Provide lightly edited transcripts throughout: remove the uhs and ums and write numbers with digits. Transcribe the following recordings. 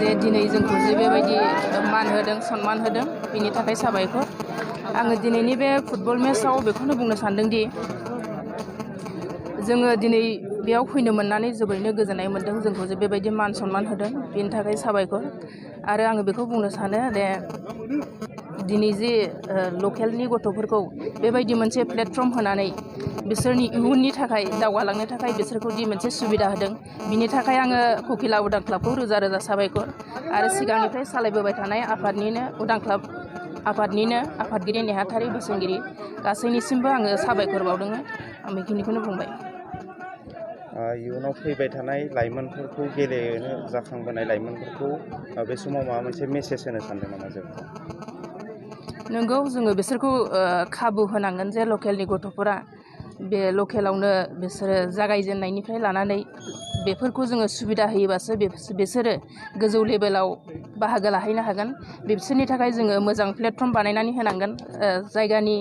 जे दिनै जोंखौ जे बेबायदि मान होदों सन्मान होदों बिनि थाखाय साबायखर। आङो दिनैनि बे फुटबल मेचआव बेखौनो बुंनो सानदोंदि जोङो दिनै बेयाव फैनो मोननानै जोबोरैनो गोजोननाय मोन्दों। जोंखौ जे बेबायदि मान सन्मान होदों बिनि थाखाय साबायखर। आरो आङो बेखौ बुंनो सानो दे दिनै जे लकेलनि गथ'फोरखौ बेबायदि मोनसे प्लेटफर्म होनानै बिसोरनि इयुननि थाखाय दावगालांनो थाखाय बिसोरखौ दि मोनसे सुबिदा होदों बिनि थाखाय आङो ककिला उदां क्लाबखौ रोजा रोजा साबायखर। आरो सिगांनिफ्राय सालायबोबाय थानाय आफादनिनो उदां क्लाब आफादनिनो आफादगिरि नेहाथारि बोसोनगिरि गासैनिसिमबो आङो साबायखर बावदों। आं बेखिनिखौनो बुंबाय। इयुनाव फैबाय थानाय लाइमोनफोरखौ गेलेनो जाखांबोनाय लाइमोनफोरखौ बे समाव माबा मोनसे मेसेज होनो सानदों नामा जों? नंगौ, जोङो बिसोरखौ खाबु होनांगोन जे लकेलनि गथ'फोरा बे लकेलावनो बिसोरो जागायजेननायनिफ्राय लानानै बेफोरखौ जोङो सुबिदा होयोबासो बिसोरो गोजौ लेभेलाव बाहागो लाहैनो हागोन। बिसोरनि थाखाय जोङो मोजां प्लेटफर्म बानायनानै होनांगोन। जायगानि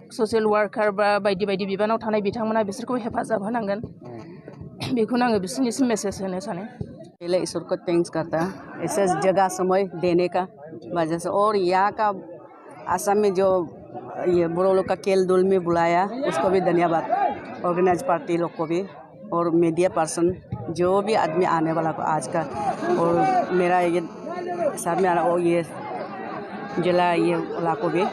ससियेल वार्कार बा बायदि बायदि बिबानाव थानाय बिथांमोना बिसोरखौ हेफाजाब होनांगन। बेखौनो आङो बिसोरनिसिम मेसेज होनो सानो। पहले ईश्वर को थैंक्स करता है ऐसे जगह समय देने का वजह से, और यहाँ का असम में जो ये बुढ़ो लोग का खेल धूल में बुलाया उसको भी धन्यवाद। ऑर्गेनाइज पार्टी लोग को भी और मीडिया पर्सन जो भी आदमी आने वाला को आज का, और मेरा ये साथ में आना और ये जिला ये वाला को भी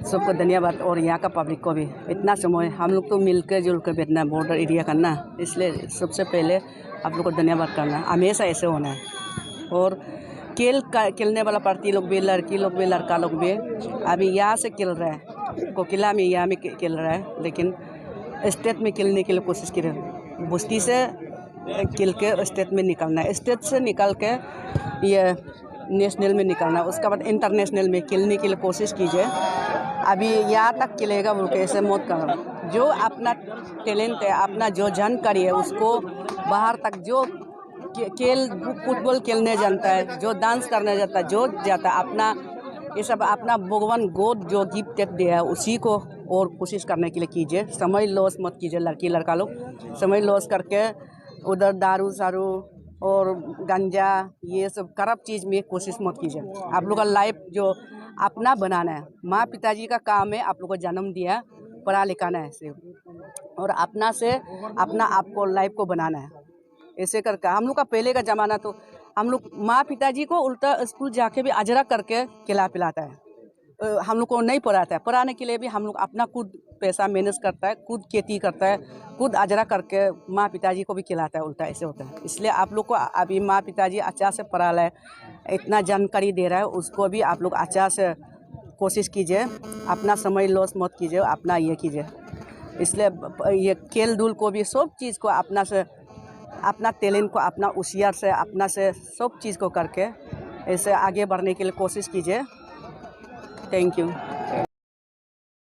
सबको धन्यवाद। और यहाँ का पब्लिक को भी इतना समय हम लोग तो मिलकर जुलकर बैठना बॉर्डर एरिया करना, इसलिए सबसे पहले आप लोग को धन्यवाद करना। हमेशा ऐसे होना है। और खेलने वाला पार्टी लोग भी, लड़की लोग भी, लड़का लोग भी अभी यहाँ से खेल रहा है, कोकिला में यहाँ में खेल रहा है, लेकिन स्टेट में खेलने के लिए कोशिश की रहे। बस्ती से खेल के स्टेट में निकलना है, स्टेट से निकल के ये नेशनल में निकलना है, उसके बाद इंटरनेशनल में खेलने के लिए कोशिश कीजिए। अभी यहाँ तक खेलेगा बोल के ऐसे मत करो। जो अपना टैलेंट है, अपना जो जानकारी है उसको बाहर तक, जो खेल फुटबॉल खेलने जानता है, जो डांस करने जाता है, जो जाता है अपना ये सब अपना भगवान गोद जो गिफ्ट दिया है उसी को और कोशिश करने के लिए कीजिए। समय लॉस मत कीजिए। लड़की लड़का लोग समय लॉस करके उधर दारू सारू और गंजा ये सब खराब चीज़ में कोशिश मत कीजिए। आप लोग का लाइफ जो अपना बनाना है, माँ पिताजी का काम है, आप लोग को जन्म दिया पढ़ा लिखाना है सिर्फ, और अपना से अपना आपको लाइफ को बनाना है। ऐसे करके हम लोग का पहले का ज़माना तो हम लोग माँ पिताजी को उल्टा स्कूल जाके भी अजरा करके खिला पिलाता है। हम लोग को नहीं पढ़ाता है। पढ़ाने के लिए भी हम लोग अपना खुद पैसा मैनेज करता है, खुद खेती करता है, खुद अजरा करके माँ पिताजी को भी खिलाता है। उल्टा ऐसे होता है। इसलिए आप लोग को अभी माँ पिताजी अच्छा से पढ़ा रहा है, इतना जानकारी दे रहा है, उसको भी आप लोग अच्छा से कोशिश कीजिए। अपना समय लॉस मत कीजिए, अपना ये कीजिए। इसलिए ये खेल धूल को भी सब चीज़ को अपना से, अपना टैलेंट को अपना होशियार से अपना से सब चीज़ को करके ऐसे आगे बढ़ने के लिए कोशिश कीजिए। Thank you.